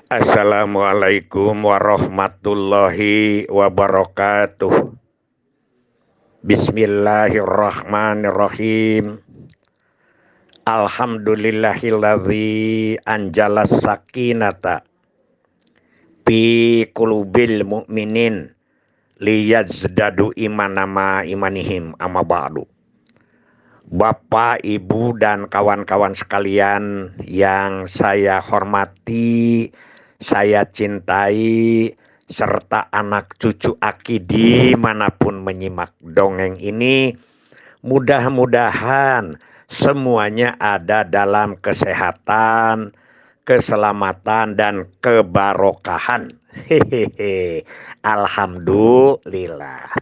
Assalamualaikum warahmatullahi wabarakatuh. Bismillahirrahmanirrahim. Alhamdulillahilladzi anjalas sakinata fi qulubil mu'minin liyazdadu imanama imanihim amma ba'du. Bapak, Ibu, dan kawan-kawan sekalian yang saya hormati, saya cintai, serta anak cucu aki dimanapun menyimak dongeng ini, mudah-mudahan semuanya ada dalam kesehatan, keselamatan, dan kebarokahan. Hehehe. Alhamdulillah.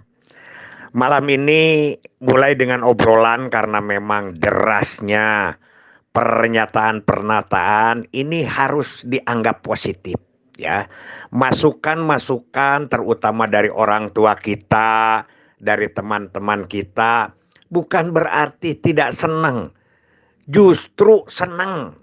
Malam ini mulai dengan obrolan karena memang derasnya pernyataan-pernyataan ini harus dianggap positif ya. Masukan-masukan terutama dari orang tua kita, dari teman-teman kita bukan berarti tidak senang. Justru senang.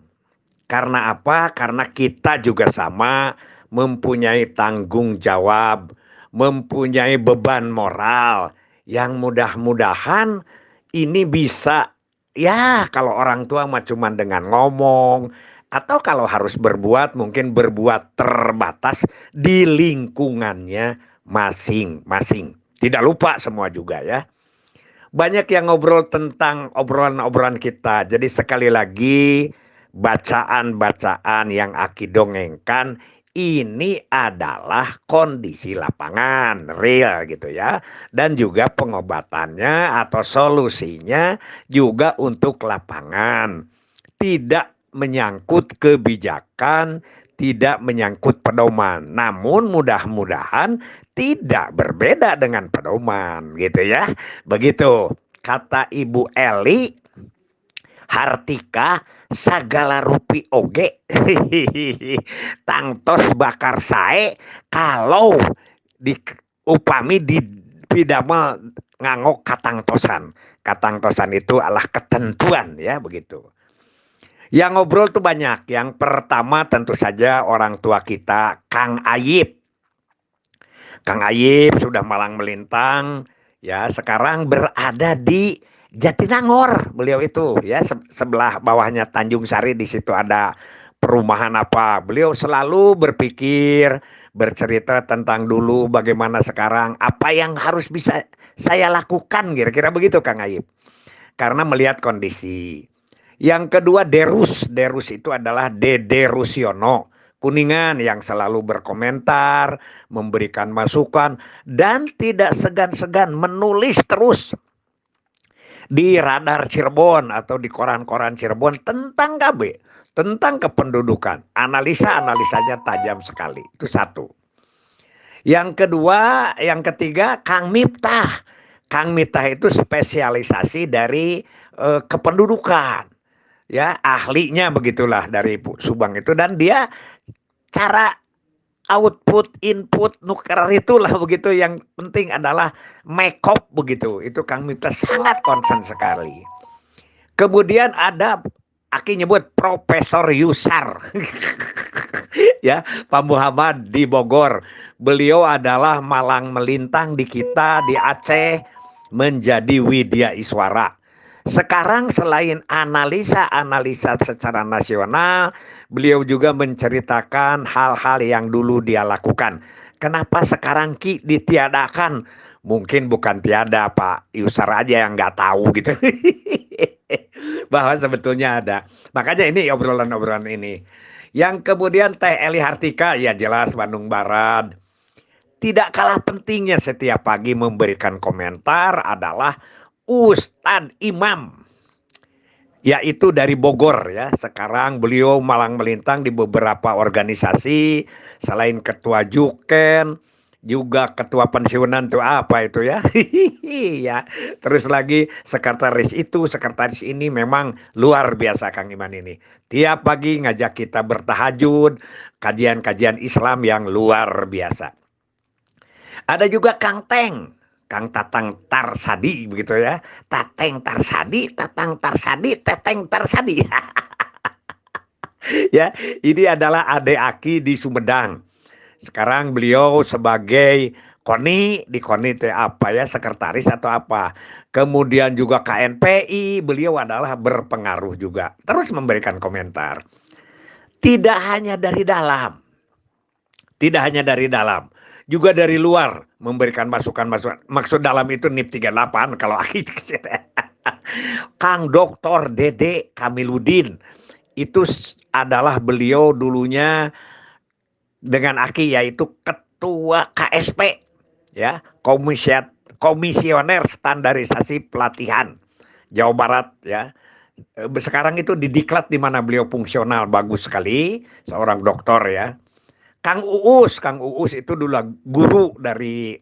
Karena apa? Karena kita juga sama mempunyai tanggung jawab, mempunyai beban moral yang mudah-mudahan ini bisa, ya kalau orang tua mah cuma dengan ngomong, atau kalau harus berbuat mungkin berbuat terbatas di lingkungannya masing-masing. Tidak lupa semua juga ya. Banyak yang ngobrol tentang obrolan-obrolan kita. Jadi sekali lagi bacaan-bacaan yang Aki dongengkan ini adalah kondisi lapangan real gitu ya. Dan juga pengobatannya atau solusinya juga untuk lapangan. Tidak menyangkut kebijakan, tidak menyangkut pedoman. Namun mudah-mudahan tidak berbeda dengan pedoman gitu ya. Begitu kata Ibu Eli Hartika sagala rupi oge tangtos bakar sae kalau di upami di pidamel nganggo katangtosan. Katangtosan itu adalah ketentuan ya begitu. Yang ngobrol tuh banyak. Yang pertama tentu saja orang tua kita, Kang Ayib. Kang Ayib sudah malang melintang, ya sekarang berada di Jatinangor. Beliau itu ya sebelah bawahnya Tanjung Sari, di situ ada perumahan apa. Beliau selalu berpikir, bercerita tentang dulu bagaimana sekarang, apa yang harus bisa saya lakukan, kira-kira begitu Kang Ayib. Karena melihat kondisi. Yang kedua Derus. Derus itu adalah Dede Rusyono Kuningan yang selalu berkomentar, memberikan masukan, dan tidak segan-segan menulis terus di Radar Cirebon atau di koran-koran Cirebon tentang KB, tentang kependudukan. Analisa-analisanya tajam sekali. Itu satu. Yang kedua, yang ketiga Kang Miftah. Kang Miftah itu spesialisasi dari kependudukan. Ya, ahlinya begitulah dari Subang itu, dan dia cara output input nuker itulah begitu, yang penting adalah make up begitu. Itu Kang Miftah sangat concern sekali. Kemudian ada Aki nyebut Profesor Yusar ya, Pak Muhammad di Bogor. Beliau adalah malang melintang di kita di Aceh menjadi Widya Iswara. Sekarang selain analisa-analisa secara nasional, beliau juga menceritakan hal-hal yang dulu dia lakukan. Kenapa sekarang Ki ditiadakan? Mungkin bukan tiada, Pak Yusar aja yang nggak tahu gitu. Bahwa sebetulnya ada. Makanya ini obrolan-obrolan ini. Yang kemudian Teh Eli Hartika, ya jelas Bandung Barat. Tidak kalah pentingnya setiap pagi memberikan komentar adalah Ustadz Imam, yaitu dari Bogor ya. Sekarang beliau malang melintang di beberapa organisasi, selain ketua Juken, juga ketua pensiunan tuh apa itu ya. Ya, terus lagi sekretaris itu, sekretaris ini, memang luar biasa Kang Iman ini. Tiap pagi ngajak kita bertahajud, kajian-kajian Islam yang luar biasa. Ada juga Kang Teng, Kang Tatang Tarsadi begitu ya. Tateng Tarsadi, Tatang Tarsadi, Teteng Tarsadi. Ya, ini adalah Ade Aki di Sumedang. Sekarang beliau sebagai KONI, di KONI itu apa ya, sekretaris atau apa. Kemudian juga KNPI, beliau adalah berpengaruh juga. Terus memberikan komentar. Tidak hanya dari dalam, tidak hanya dari dalam, juga dari luar memberikan masukan-masukan. Maksud dalam itu NIP 38 kalau Aki Kang Doktor Dede Kamiludin itu adalah beliau dulunya dengan Aki yaitu ketua KSP ya, komisioner standarisasi pelatihan Jawa Barat ya. Sekarang itu didiklat di mana beliau fungsional bagus sekali, seorang doktor ya. Kang Uus itu dulu guru dari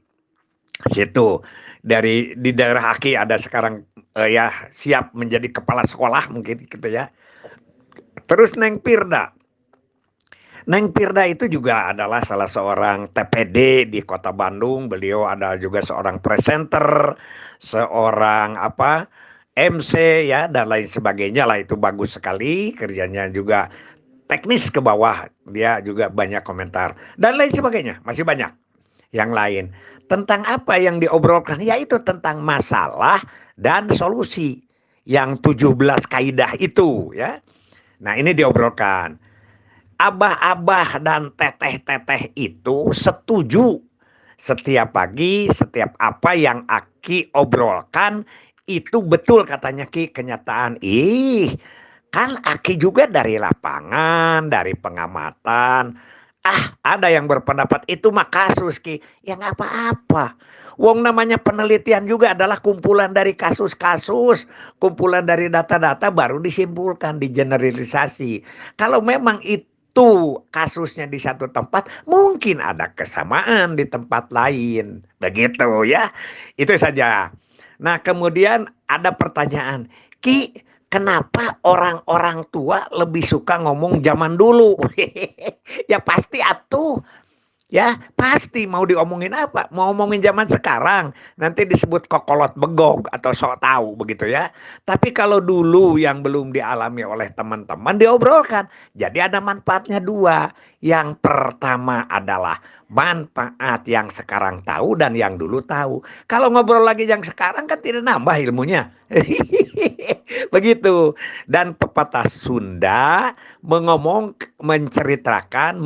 situ, dari di daerah Aki ada sekarang ya siap menjadi kepala sekolah mungkin gitu ya. Terus Neng Pirda itu juga adalah salah seorang TPD di Kota Bandung. Beliau adalah juga seorang presenter, seorang MC ya dan lain sebagainya lah, itu bagus sekali kerjanya juga teknis ke bawah, dia juga banyak komentar dan lain sebagainya, masih banyak yang lain. Tentang apa yang diobrolkan? Yaitu tentang masalah dan solusi yang 17 kaidah itu ya. Nah, ini diobrolkan. Abah-abah dan teteh-teteh itu setuju setiap pagi, setiap apa yang Aki obrolkan itu betul katanya Ki, kenyataan. Kan Aki juga dari lapangan, dari pengamatan. Ada yang berpendapat itu mah kasus Ki. Ya nggak apa-apa. Wong namanya penelitian juga adalah kumpulan dari kasus-kasus, kumpulan dari data-data baru disimpulkan, digeneralisasi. Kalau memang itu kasusnya di satu tempat, mungkin ada kesamaan di tempat lain. Begitu ya. Itu saja. Nah, kemudian ada pertanyaan, Ki, kenapa orang-orang tua lebih suka ngomong zaman dulu? Ya pasti atuh. Ya pasti mau diomongin apa? Mau ngomongin zaman sekarang nanti disebut kokolot begog atau sok tahu begitu ya. Tapi kalau dulu yang belum dialami oleh teman-teman diobrolkan. Jadi ada manfaatnya dua. Yang pertama adalah manfaat yang sekarang tahu dan yang dulu tahu. Kalau ngobrol lagi yang sekarang kan tidak nambah ilmunya. Begitu. Dan pepatah Sunda menceritakan,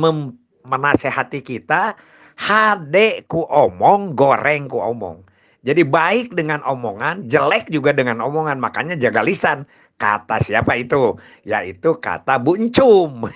menasehati kita, hade ku omong, goreng ku omong. Jadi baik dengan omongan, jelek juga dengan omongan. Makanya jaga lisan. Kata siapa itu? Yaitu kata Buncum.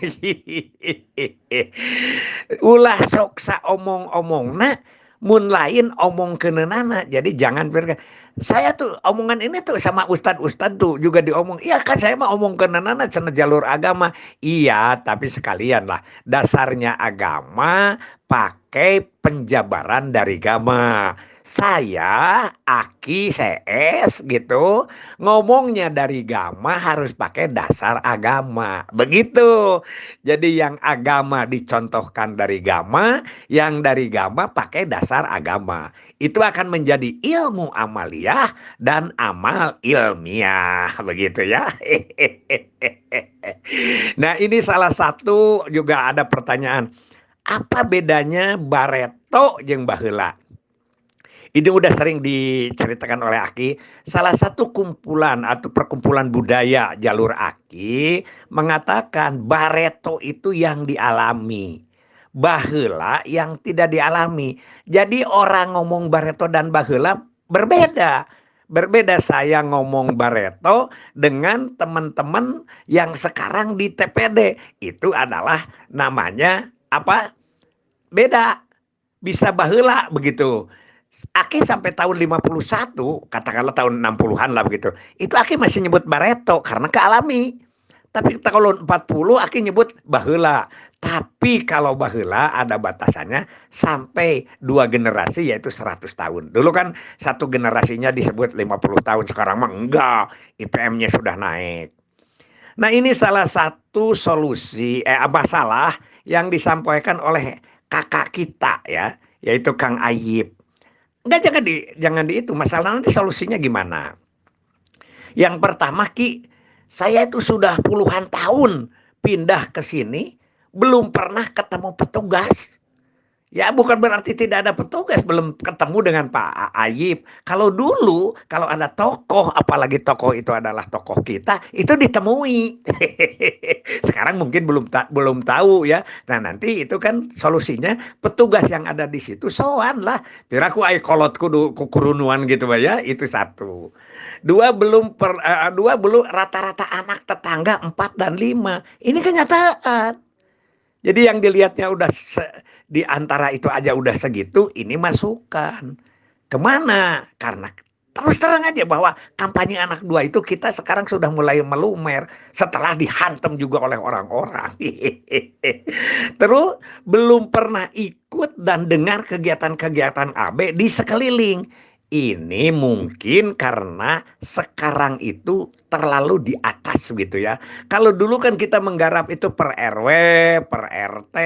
Ulah soksa omong-omong. Nah, mun lain omong kenenana. Jadi jangan berkata, saya tuh omongan ini tuh sama ustad-ustad tuh juga diomong. Iya kan saya mah omong kenenana cenah jalur agama. Iya, tapi sekalian lah. Dasarnya agama pakai penjabaran dari agama. Saya, Aki, CS gitu, ngomongnya dari agama harus pakai dasar agama. Begitu. Jadi yang agama dicontohkan dari agama, yang dari agama pakai dasar agama. Itu akan menjadi ilmu amaliyah dan amal ilmiah. Begitu ya. Nah, ini salah satu juga ada pertanyaan. Apa bedanya Bareto jeung baheula? Ini udah sering diceritakan oleh Aki. Salah satu kumpulan atau perkumpulan budaya jalur Aki mengatakan Bareto itu yang dialami, baheula yang tidak dialami. Jadi orang ngomong Bareto dan baheula berbeda. Berbeda saya ngomong Bareto dengan teman-teman yang sekarang di TPD. Itu adalah namanya apa? Beda. Bisa baheula begitu. Aki sampai tahun 51, katakanlah tahun 60-an lah begitu. Itu Aki masih nyebut Bareto karena kealami. Tapi kalau 40 Aki nyebut baheula. Tapi kalau baheula ada batasannya sampai 2 generasi yaitu 100 tahun. Dulu kan satu generasinya disebut 50 tahun, sekarang mah enggak. IPM-nya sudah naik. Nah, ini salah satu solusi masalah yang disampaikan oleh kakak kita ya, yaitu Kang Ayib. Enggak, jangan di itu. Masalah nanti solusinya gimana? Yang pertama Ki, saya itu sudah puluhan tahun pindah ke sini belum pernah ketemu petugas. Ya bukan berarti tidak ada petugas, belum ketemu dengan Pak Ayib. Kalau dulu, kalau ada tokoh, apalagi tokoh itu adalah tokoh kita, itu ditemui. Sekarang mungkin belum tahu ya. Nah nanti itu kan solusinya petugas yang ada di situ sowan lah. Piraku ay kolot kudu kukurunuan gitu ya, itu satu. Dua belum rata-rata anak tetangga 4 dan 5. Ini kenyataan. Jadi yang dilihatnya udah di antara itu aja udah segitu, ini masukan. Kemana? Karena terus terang aja bahwa kampanye anak 2 itu kita sekarang sudah mulai melumer setelah dihantam juga oleh orang-orang. Terus belum pernah ikut dan dengar kegiatan-kegiatan AB di sekeliling. Ini mungkin karena sekarang itu terlalu di atas gitu ya. Kalau dulu kan kita menggarap itu per RW, per RT,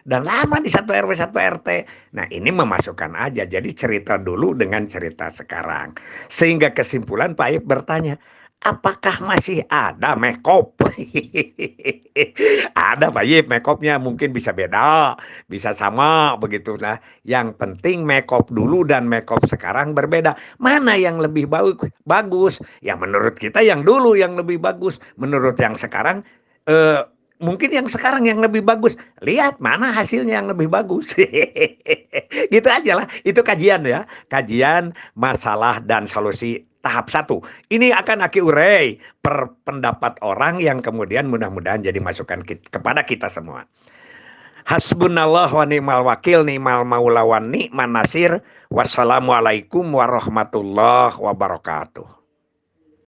dan lama di satu RW, satu RT. Nah ini memasukkan aja, jadi cerita dulu dengan cerita sekarang. Sehingga kesimpulan Pak Ip bertanya, apakah masih ada mekop? Ada Pak Ip, mekopnya mungkin bisa beda, bisa sama begitu. Nah, yang penting mekop dulu dan mekop sekarang berbeda. Mana yang lebih bagus? Ya menurut kita yang dulu yang lebih bagus. Menurut yang sekarang mungkin yang sekarang yang lebih bagus. Lihat mana hasilnya yang lebih bagus. Gitu aja lah. Itu kajian ya. Kajian masalah dan solusi tahap 1. Ini akan Aki urei per pendapat orang yang kemudian mudah-mudahan jadi masukan kepada kita semua. Hasbunallah wa ni'mal wakil, ni'mal maula wa ni'man nasir. Wassalamualaikum warahmatullahi wabarakatuh.